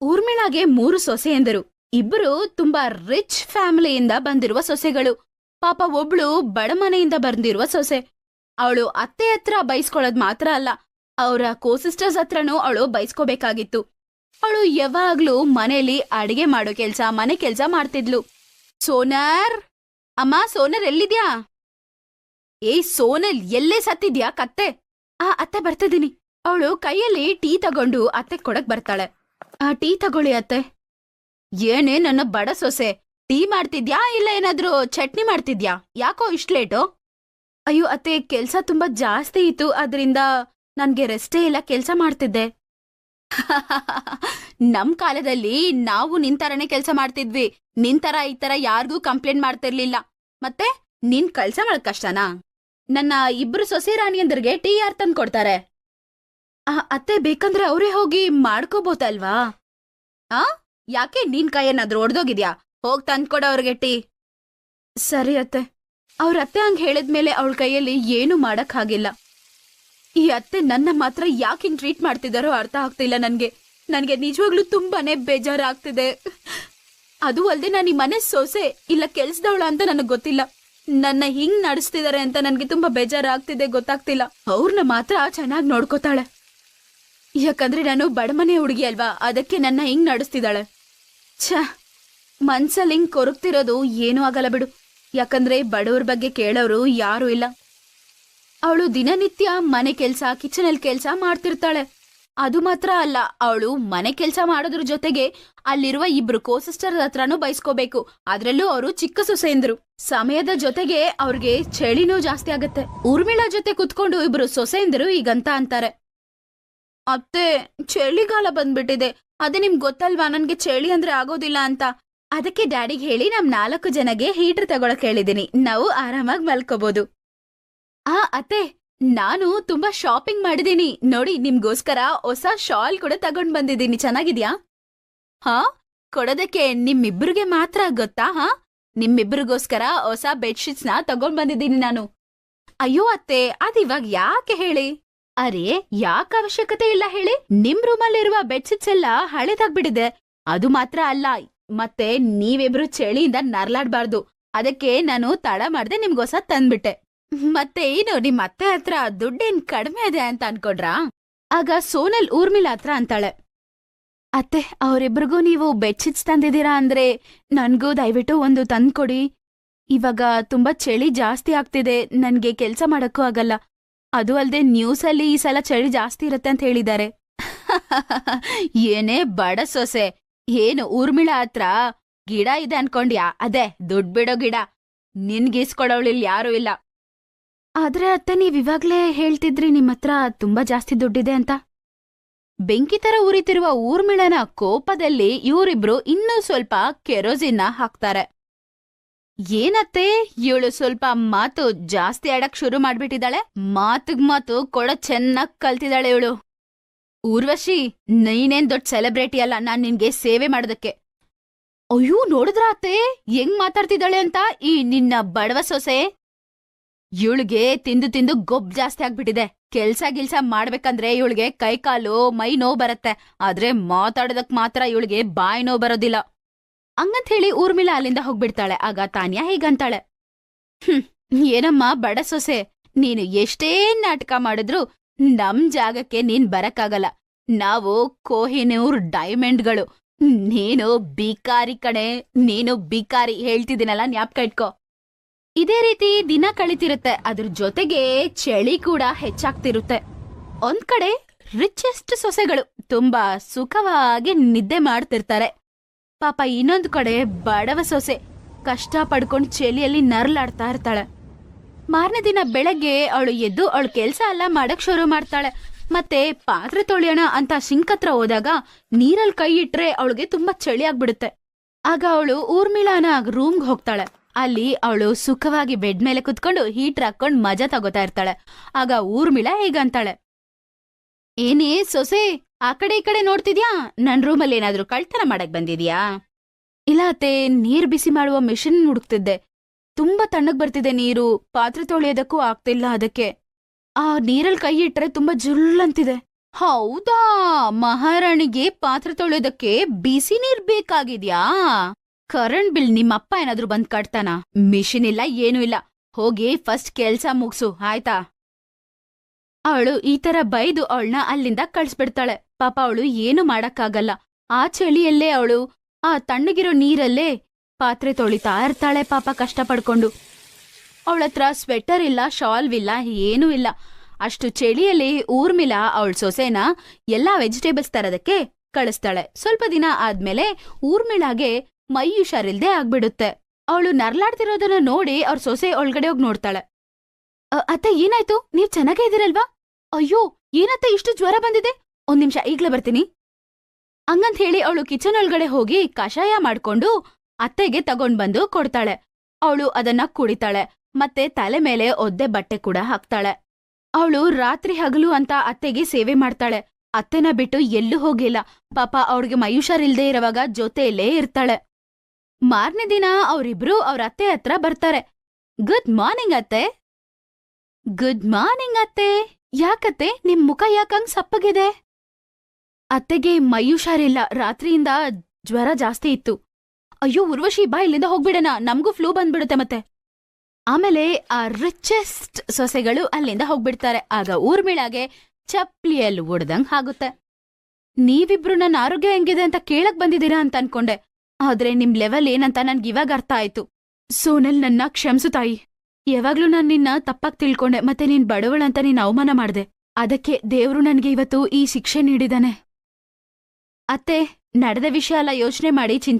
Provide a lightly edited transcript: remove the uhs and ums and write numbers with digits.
ಊರ್ಮಿಳಾಗೆ 3 ಸೊಸೆಯಂದರು. ಇಬ್ರು ತುಂಬಾ ರಿಚ್ ಫ್ಯಾಮಿಲಿಯಿಂದ ಬಂದಿರುವ ಸೊಸೆಗಳು. ಪಾಪ ಒಬ್ಳು ಬಡಮನೆಯಿಂದ ಬಂದಿರುವ ಸೊಸೆ. ಅವಳು ಅತ್ತೆ ಹತ್ರ ಬೈಸ್ಕೊಳ್ಳೋದ್ ಮಾತ್ರ ಅಲ್ಲ, ಅವರ ಕೋಸಿಸ್ಟರ್ಸ್ ಹತ್ರನೂ ಅವಳು ಬೈಸ್ಕೋಬೇಕಾಗಿತ್ತು. ಅವಳು ಯಾವಾಗ್ಲೂ ಮನೇಲಿ ಅಡಿಗೆ ಮಾಡೋ ಕೆಲ್ಸ, ಮನೆ ಕೆಲ್ಸ ಮಾಡ್ತಿದ್ಲು. ಸೋನರ್, ಅಮ್ಮ ಸೋನರ್ ಎಲ್ಲಿದ್ಯಾ? ಏಯ್ ಸೋನಲ್, ಎಲ್ಲೇ ಸತ್ತಿದ್ಯಾ ಕತ್ತೆ? ಅತ್ತೆ ಬರ್ತಿದ್ದೀನಿ. ಅವಳು ಕೈಯಲ್ಲಿ ಟೀ ತಗೊಂಡು ಅತ್ತೆ ಕೊಡಕ್ ಬರ್ತಾಳೆ. ಟೀ ತಗೊಳ್ಳಿ ಅತ್ತೆ. ಏನೇ ನನ್ನ ಬಡ ಸೊಸೆ, ಟೀ ಮಾಡ್ತಿದ್ಯಾ ಇಲ್ಲ ಏನಾದ್ರೂ ಚಟ್ನಿ ಮಾಡ್ತಿದ್ಯಾ? ಯಾಕೋ ಇಷ್ಟ್ ಲೇಟು? ಅಯ್ಯೋ ಅತ್ತೆ, ಕೆಲ್ಸ ತುಂಬಾ ಜಾಸ್ತಿ ಇತ್ತು, ಅದ್ರಿಂದ ನನ್ಗೆ ರೆಸ್ಟೇ ಇಲ್ಲ, ಕೆಲ್ಸ ಮಾಡ್ತಿದ್ದೆ. ನಮ್ ಕಾಲದಲ್ಲಿ ನಾವು ನಿಂತರನೇ ಕೆಲ್ಸ ಮಾಡ್ತಿದ್ವಿ. ನಿಂತರ ಈ ತರ ಯಾರಿಗೂ ಕಂಪ್ಲೇಂಟ್ ಮಾಡ್ತಿರ್ಲಿಲ್ಲ. ಮತ್ತೆ ನಿನ್ ಕೆಲ್ಸ ಮಾಡಕ್ ಕಷ್ಟನಾ? ನನ್ನ 2 ಸೊಸೆ ರಾಣಿಯಂದ್ರಿಗೆ ಟೀ ಯಾರು ತಂದು ಕೊಡ್ತಾರೆ? ಅತ್ತೆ, ಬೇಕಂದ್ರೆ ಅವರೇ ಹೋಗಿ ಮಾಡ್ಕೋಬೋದಲ್ವಾ? ಯಾಕೆ ನಿನ್ ಕೈ ಏನಾದ್ರೂ ಒಡ್ದೋಗಿದ್ಯಾ? ಹೋಗ್ ತಂದ್ಕೊಡ ಅವ್ರಿಗೆ ಟೀ. ಸರಿ ಅತ್ತೆ. ಅವ್ರ ಅತ್ತೆ ಹಂಗ್ ಹೇಳಿದ್ಮೇಲೆ ಅವಳ ಕೈಯಲ್ಲಿ ಏನು ಮಾಡಕ್ ಆಗಿಲ್ಲ. ಈ ಅತ್ತೆ ನನ್ನ ಮಾತ್ರ ಯಾಕೆ ಹಿಂಗ್ ಟ್ರೀಟ್ ಮಾಡ್ತಿದಾರೋ ಅರ್ಥ ಆಗ್ತಿಲ್ಲ ನನ್ಗೆ. ನಿಜವಾಗ್ಲೂ ತುಂಬಾನೇ ಬೇಜಾರಾಗ್ತಿದೆ. ಅದು ಅಲ್ದೆ ನಾನು ಈ ಮನೆ ಸೊಸೆ ಇಲ್ಲ ಕೆಲ್ಸದವಳ ಅಂತ ನನಗ್ ಗೊತ್ತಿಲ್ಲ. ನನ್ನ ಹಿಂಗ್ ನಡೆಸ್ತಿದಾರೆ ಅಂತ ನನ್ಗೆ ತುಂಬಾ ಬೇಜಾರಾಗ್ತಿದೆ, ಗೊತ್ತಾಗ್ತಿಲ್ಲ. ಅವ್ರನ್ನ ಮಾತ್ರ ಚೆನ್ನಾಗಿ ನೋಡ್ಕೋತಾಳೆ. ಯಾಕಂದ್ರೆ ನಾನು ಬಡಮನೆ ಹುಡುಗಿ ಅಲ್ವಾ, ಅದಕ್ಕೆ ನನ್ನ ಹಿಂಗ್ ನಡೆಸ್ತಿದ್ದಾಳೆ. ಛ, ಮನ್ಸಲ್ಲಿ ಹಿಂಗ್ ಕೊರಗ್ತಿರೋದು ಏನೂ ಆಗಲ್ಲ ಬಿಡು. ಯಾಕಂದ್ರೆ ಬಡವ್ರ ಬಗ್ಗೆ ಕೇಳೋರು ಯಾರೂ ಇಲ್ಲ. ಅವಳು ದಿನನಿತ್ಯ ಮನೆ ಕೆಲ್ಸ, ಕಿಚನಲ್ಲಿ ಕೆಲ್ಸ ಮಾಡ್ತಿರ್ತಾಳೆ. ಅದು ಮಾತ್ರ ಅಲ್ಲ, ಅವಳು ಮನೆ ಕೆಲ್ಸ ಮಾಡೋದ್ರ ಜೊತೆಗೆ ಅಲ್ಲಿರುವ 2 ಕೋಸಿಸ್ಟರ್ ಹತ್ರನೂ ಬೈಸ್ಕೋಬೇಕು. ಅದ್ರಲ್ಲೂ ಅವರು ಚಿಕ್ಕ ಸೊಸೆಯಂದ್ರು. ಸಮಯದ ಜೊತೆಗೆ ಅವ್ರಿಗೆ ಚಳಿನೂ ಜಾಸ್ತಿ ಆಗತ್ತೆ. ಊರ್ಮಿಳಾ ಜೊತೆ ಕುತ್ಕೊಂಡು 2 ಸೊಸೆಯಂದ್ರು ಈಗಂತ ಅಂತಾರೆ, ಅತ್ತೆ ಚಳಿಗಾಲ ಬಂದ್ಬಿಟ್ಟಿದೆ, ಅದೇ ನಿಮ್ಗೆ ಗೊತ್ತಲ್ವಾ ನನ್ಗೆ ಚಳಿ ಅಂದ್ರೆ ಆಗೋದಿಲ್ಲ ಅಂತ. ಅದಕ್ಕೆ ಡ್ಯಾಡಿಗೆ ಹೇಳಿ ನಮ್ 4 ಜನಗೆ ಹೀಟರ್ ತಗೊಳಕ್ ಹೇಳಿದೀನಿ, ನಾವು ಆರಾಮಾಗಿ ಮಲ್ಕೋಬಹುದು. ಅತ್ತೆ, ನಾನು ತುಂಬಾ ಶಾಪಿಂಗ್ ಮಾಡಿದೀನಿ ನೋಡಿ. ನಿಮ್ಗೋಸ್ಕರ ಹೊಸ ಶಾಲ್ ಕೂಡ ತಗೊಂಡ್ ಬಂದಿದ್ದೀನಿ, ಚೆನ್ನಾಗಿದ್ಯಾ? ಕೊಡೋದಕ್ಕೆ ನಿಮ್ಮಿಬ್ರಿಗೆ ಮಾತ್ರ ಗೊತ್ತಾ? ನಿಮ್ಮಿಬ್ರಿಗೋಸ್ಕರ ಹೊಸ ಬೆಡ್ಶೀಟ್ಸ್ ನ ತಗೊಂಡ್ ಬಂದಿದ್ದೀನಿ ನಾನು. ಅಯ್ಯೋ ಅತ್ತೆ, ಅದಿವಾಗ ಯಾಕೆ ಹೇಳಿ? ಅರೆ, ಯಾಕೆ ಅವಶ್ಯಕತೆ ಇಲ್ಲ ಹೇಳಿ. ನಿಮ್ ರೂಮಲ್ಲಿರುವ ಬೆಡ್ಶೀಟ್ಸ್ ಎಲ್ಲ ಹಳೇದಾಗ್ಬಿಟ್ಟಿದೆ. ಅದು ಮಾತ್ರ ಅಲ್ಲ, ಮತ್ತೆ ನೀವಿಬ್ರು ಚಳಿಯಿಂದ ನರ್ಲಾಡ್ಬಾರ್ದು. ಅದಕ್ಕೆ ನಾನು ತಡ ಮಾಡ್ದೆ ನಿಮ್ಗೋಸ ತಂದ್ಬಿಟ್ಟೆ. ಮತ್ತೆ ಏನು, ನಿಮ್ ಅತ್ತೆ ಹತ್ರ ದುಡ್ಡೇನ್ ಕಡಿಮೆ ಇದೆ ಅಂತ ಅನ್ಕೊಂಡ್ರಾ? ಆಗ ಸೋನಲ್ ಊರ್ಮಿಳಾ ಹತ್ರ ಅಂತಾಳೆ, ಅತ್ತೆ ಅವರಿಬ್ರಿಗೂ ನೀವು ಬೆಡ್ಶೀಟ್ಸ್ ತಂದಿದ್ದೀರಾ ಅಂದ್ರೆ ನನ್ಗೂ ದಯವಿಟ್ಟು ಒಂದು ತಂದ್ಕೊಡಿ. ಇವಾಗ ತುಂಬಾ ಚಳಿ ಜಾಸ್ತಿ ಆಗ್ತಿದೆ, ನನ್ಗೆ ಕೆಲ್ಸ ಮಾಡಕ್ಕೂ ಆಗಲ್ಲ. ಅದು ಅಲ್ದೆ ನ್ಯೂಸಲ್ಲಿ ಈ ಸಲ ಚಳಿ ಜಾಸ್ತಿ ಇರತ್ತೆ ಅಂತ ಹೇಳಿದ್ದಾರೆ. ಏನೇ ಬಡ ಸೊಸೆ, ಏನು ಊರ್ಮಿಳಾ ಹತ್ರ ಗಿಡ ಇದೆ ಅನ್ಕೊಂಡ್ಯಾ? ಅದೇ ದುಡ್ಡು ಬಿಡೋ ಗಿಡ. ನಿನ್ಗೀಸ್ಕೊಡೋಳಿಲ್ ಯಾರೂ ಇಲ್ಲ. ಆದ್ರೆ ಅತ್ತೆ, ನೀವಿವಾಗ್ಲೇ ಹೇಳ್ತಿದ್ರಿ ನಿಮ್ ಹತ್ರ ತುಂಬಾ ಜಾಸ್ತಿ ದುಡ್ಡಿದೆ ಅಂತ. ಬೆಂಕಿ ತರ ಉರಿತಿರುವ ಊರ್ಮಿಳನ ಕೋಪದಲ್ಲಿ ಇವರಿಬ್ರು ಇನ್ನೂ ಸ್ವಲ್ಪ ಕೆರೋಸಿನ್ನ ಹಾಕ್ತಾರೆ. ಏನತ್ತೆ, ಇವಳು ಸ್ವಲ್ಪ ಮಾತು ಜಾಸ್ತಿ ಆಡಕ್ ಶುರು ಮಾಡ್ಬಿಟ್ಟಿದ್ದಾಳೆ. ಮಾತಿಗ್ ಮಾತು ಕೊಡ ಚೆನ್ನಾಗ್ ಕಲ್ತಿದ್ದಾಳೆ ಇವಳು. ಊರ್ವಶಿ, ನೀನೇನ್ ದೊಡ್ಡ ಸೆಲೆಬ್ರಿಟಿ ಅಲ್ಲ ನಾನ್ ನಿನ್ಗೆ ಸೇವೆ ಮಾಡೋದಕ್ಕೆ. ಅಯ್ಯೋ, ನೋಡಿದ್ರ ಅತ್ತೆ ಹೆಂಗ್ ಮಾತಾಡ್ತಿದ್ದಾಳೆ ಅಂತ ಈ ನಿನ್ನ ಬಡವ ಸೊಸೆ. ಇವಳಿಗೆ ತಿಂದು ತಿಂದು ಗೊಬ್ಬು ಜಾಸ್ತಿ ಆಗ್ಬಿಟ್ಟಿದೆ. ಕೆಲ್ಸ ಮಾಡ್ಬೇಕಂದ್ರೆ ಇವಳಿಗೆ ಕೈಕಾಲು ಮೈ ನೋವು ಬರತ್ತೆ, ಆದ್ರೆ ಮಾತಾಡೋದಕ್ ಮಾತ್ರ ಇವಳಿಗೆ ಬಾಯಿ ನೋವು ಬರೋದಿಲ್ಲ. ಹಂಗಂತ ಹೇಳಿ ಊರ್ಮಿಳಾ ಅಲ್ಲಿಂದ ಹೋಗ್ಬಿಡ್ತಾಳೆ. ಆಗ ತಾನ್ಯಾ ಹೀಗಂತಾಳೆ, ಏನಮ್ಮ ಬಡ ಸೊಸೆ, ನೀನು ಎಷ್ಟೇ ನಾಟಕ ಮಾಡಿದ್ರು ನಮ್ ಜಾಗಕ್ಕೆ ನೀನ್ ಬರಕ್ಕಾಗಲ್ಲ. ನಾವು ಕೋಹಿನೂರ್ ಡೈಮಂಡ್ಗಳು, ನೀನು ಬಿಕಾರಿ ಕಣೆ, ನೀನು ಬಿಕಾರಿ. ಹೇಳ್ತಿದ್ದೀನಲ್ಲ, ಜ್ಞಾಪಕ ಇಟ್ಕೋ. ಇದೇ ರೀತಿ ದಿನ ಕಳೀತಿರುತ್ತೆ. ಅದ್ರ ಜೊತೆಗೆ ಚಳಿ ಕೂಡ ಹೆಚ್ಚಾಗ್ತಿರುತ್ತೆ. ಒಂದ್ ಕಡೆ ರಿಚೆಸ್ಟ್ ಸೊಸೆಗಳು ತುಂಬಾ ಸುಖವಾಗಿ ನಿದ್ದೆ ಮಾಡ್ತಿರ್ತಾರೆ. ಪಾಪ ಇನ್ನೊಂದು ಕಡೆ ಬಡವ ಸೊಸೆ ಕಷ್ಟ ಪಡ್ಕೊಂಡು ಚಳಿಯಲ್ಲಿ ನರ್ಲಾಡ್ತಾ ಇರ್ತಾಳೆ. ಮಾರನೇ ದಿನ ಬೆಳಗ್ಗೆ ಅವಳು ಎದ್ದು ಅವಳು ಕೆಲ್ಸ ಎಲ್ಲ ಮಾಡಕ್ ಶುರು ಮಾಡ್ತಾಳೆ. ಮತ್ತೆ ಪಾತ್ರೆ ತೊಳೆಯೋಣ ಅಂತ ಸಿಂಕ್ ಹತ್ರ ಹೋದಾಗ ನೀರಲ್ಲಿ ಕೈ ಇಟ್ರೆ ಅವಳಿಗೆ ತುಂಬಾ ಚಳಿ ಆಗ್ಬಿಡುತ್ತೆ. ಆಗ ಅವಳು ಊರ್ಮಿಳಾನ ರೂಮ್ಗೆ ಹೋಗ್ತಾಳೆ. ಅಲ್ಲಿ ಅವಳು ಸುಖವಾಗಿ ಬೆಡ್ ಮೇಲೆ ಕುತ್ಕೊಂಡು ಹೀಟರ್ ಹಾಕೊಂಡ್ ಮಜಾ ತಗೋತಾ ಇರ್ತಾಳೆ. ಆಗ ಊರ್ಮಿಳಾ ಹೇಗಂತಾಳೆ, ಏನೇ ಸೊಸೆ, ಆ ಕಡೆ ಈ ಕಡೆ ನೋಡ್ತಿದ್ಯಾ? ನನ್ ರೂಮಲ್ಲಿ ಏನಾದ್ರೂ ಕಳ್ತನ ಮಾಡಕ್ ಬಂದಿದ್ಯಾ? ಇಲ್ಲ ಅತ್ತೆ, ನೀರ್ ಬಿಸಿ ಮಾಡುವ ಮಿಷಿನ್ ಹುಡುಕ್ತಿದ್ದೆ. ತುಂಬಾ ತಣ್ಣಗ್ ಬರ್ತಿದೆ ನೀರು, ಪಾತ್ರೆ ತೊಳೆಯೋದಕ್ಕೂ ಆಗ್ತಿಲ್ಲ. ಅದಕ್ಕೆ ಆ ನೀರಲ್ಲಿ ಕೈ ಇಟ್ರೆ ತುಂಬಾ ಜುಲ್ಲಂತಿದೆ. ಹೌದಾ? ಮಹಾರಾಣಿಗೆ ಪಾತ್ರೆ ತೊಳೆಯೋದಕ್ಕೆ ಬಿಸಿ ನೀರ್ ಬೇಕಾಗಿದ್ಯಾ? ಕರೆಂಟ್ ಬಿಲ್ ನಿಮ್ಮಪ್ಪ ಏನಾದ್ರೂ ಬಂದ್ ಕಟ್ತಾನ? ಮಿಷಿನ್ ಇಲ್ಲ, ಏನೂ ಇಲ್ಲ. ಹೋಗಿ ಫಸ್ಟ್ ಕೆಲ್ಸ ಮುಗ್ಸು, ಆಯ್ತಾ? ಅವಳು ಈ ತರ ಬೈದು ಅವಳನ್ನ ಅಲ್ಲಿಂದ ಕಳ್ಸ್ಬಿಡ್ತಾಳೆ. ಪಾಪ ಅವಳು ಏನು ಮಾಡಕ್ಕಾಗಲ್ಲ. ಆ ಚಳಿಯಲ್ಲೇ ಅವಳು ಆ ತಣ್ಣಗಿರೋ ನೀರಲ್ಲೇ ಪಾತ್ರೆ ತೊಳಿತಾ ಇರ್ತಾಳೆ ಪಾಪ, ಕಷ್ಟ ಪಡ್ಕೊಂಡು. ಅವಳತ್ರ ಸ್ವೆಟರ್ ಇಲ್ಲ, ಶಾಲ್ವಿಲ್ಲ, ಏನೂ ಇಲ್ಲ. ಅಷ್ಟು ಚಳಿಯಲ್ಲಿ ಊರ್ಮಿಳಾ ಅವಳ ಸೊಸೆನ ಎಲ್ಲಾ ವೆಜಿಟೇಬಲ್ಸ್ ತರೋದಕ್ಕೆ ಕಳಿಸ್ತಾಳೆ. ಸ್ವಲ್ಪ ದಿನ ಆದ್ಮೇಲೆ ಊರ್ಮಿಳಾಗೆ ಮೈ ಹುಷಾರಿಲ್ದೆ ಆಗ್ಬಿಡುತ್ತೆ. ಅವಳು ನರ್ಲಾಡ್ತಿರೋದನ್ನ ನೋಡಿ ಅವ್ರ ಸೊಸೆ ಒಳಗಡೆ ಹೋಗಿ ನೋಡ್ತಾಳೆ. ಅತ್ತೆ, ಏನಾಯ್ತು? ನೀವ್ ಚೆನ್ನಾಗೇ ಇದೀರಲ್ವಾ? ಅಯ್ಯೋ, ಏನತ್ತ ಇಷ್ಟು ಜ್ವರ ಬಂದಿದೆ? ಒಂದ್ ನಿಮಿಷ, ಈಗ್ಲೇ ಬರ್ತೀನಿ ಹಂಗಂತ ಹೇಳಿ ಅವಳು ಕಿಚನ್ ಒಳಗಡೆ ಹೋಗಿ ಕಷಾಯ ಮಾಡ್ಕೊಂಡು ಅತ್ತೆಗೆ ತಗೊಂಡ್ ಬಂದು ಕೊಡ್ತಾಳೆ. ಅವಳು ಅದನ್ನ ಕುಡಿತಾಳೆ, ಮತ್ತೆ ತಲೆ ಮೇಲೆ ಒದ್ದೆ ಬಟ್ಟೆ ಕೂಡ ಹಾಕ್ತಾಳೆ. ಅವಳು ರಾತ್ರಿ ಹಗಲು ಅಂತ ಅತ್ತೆಗೆ ಸೇವೆ ಮಾಡ್ತಾಳೆ. ಅತ್ತೆನ ಬಿಟ್ಟು ಎಲ್ಲೂ ಹೋಗಿಲ್ಲ. ಪಾಪ ಅವ್ರಿಗೆ ಮೈ ಹುಷಾರಿಲ್ದೇ ಇರುವಾಗ ಜೊತೆಯಲ್ಲೇ ಇರ್ತಾಳೆ. ಮಾರನೇ ದಿನ ಅವರಿಬ್ರು ಅವ್ರ ಅತ್ತೆ ಹತ್ರ ಬರ್ತಾರೆ. ಗುಡ್ ಮಾರ್ನಿಂಗ್ ಅತ್ತೆ. ಗುಡ್ ಮಾರ್ನಿಂಗ್ ಅತ್ತೆ. ಯಾಕತ್ತೆ, ನಿಮ್ ಮುಖ ಯಾಕಂಗ್ ಸಪ್ಪಗಿದೆ? ಅತ್ತೆಗೆ ಮೈ ಹುಷಾರಿಲ್ಲ, ರಾತ್ರಿಯಿಂದ ಜ್ವರ ಜಾಸ್ತಿ ಇತ್ತು. ಅಯ್ಯೋ ಉರ್ವಶಿ, ಬಾ ಇಲ್ಲಿಂದ ಹೋಗ್ಬಿಡಣ, ನಮ್ಗೂ ಫ್ಲೂ ಬಂದ್ಬಿಡುತ್ತೆ ಮತ್ತೆ. ಆಮೇಲೆ ಆ ರಿಚೆಸ್ಟ್ ಸೊಸೆಗಳು ಅಲ್ಲಿಂದ ಹೋಗ್ಬಿಡ್ತಾರೆ. ಆಗ ಊರ್ಮಿಳಾಗೆ ಚಪ್ಲಿಯಲ್ಲಿ ಒಡ್ದಂಗ್ ಆಗುತ್ತೆ. ನೀವಿಬ್ರು ನನ್ನ ಆರೋಗ್ಯ ಹೆಂಗಿದೆ ಅಂತ ಕೇಳಕ್ ಬಂದಿದ್ದೀರಾ ಅಂತ ಅನ್ಕೊಂಡೆ, ಆದ್ರೆ ನಿಮ್ ಲೆವೆಲ್ ಏನಂತ ನನ್ಗಿವಾಗ ಅರ್ಥ ಆಯ್ತು. ಸೋನಲ್, ನನ್ನ ಕ್ಷಮ್ಸು ತಾಯಿ. ಯಾವಾಗ್ಲೂ ನಾನ್ ನಿನ್ನ ತಪ್ಪಾಗ್ ತಿಳ್ಕೊಂಡೆ, ಮತ್ತೆ ನೀನ್ ಬಡವಳಂತ ನೀನ್ ಅವಮಾನ ಮಾಡ್ದೆ. ಅದಕ್ಕೆ ದೇವ್ರು ನನ್ಗೆ ಇವತ್ತು ಈ ಶಿಕ್ಷೆ ನೀಡಿದಾನೆ. ಅತ್ತೆ, ನಡೆದ ವಿಷಯ ಎಲ್ಲ ಯೋಚನೆ ಮಾಡಿ ಚಿಂತೆ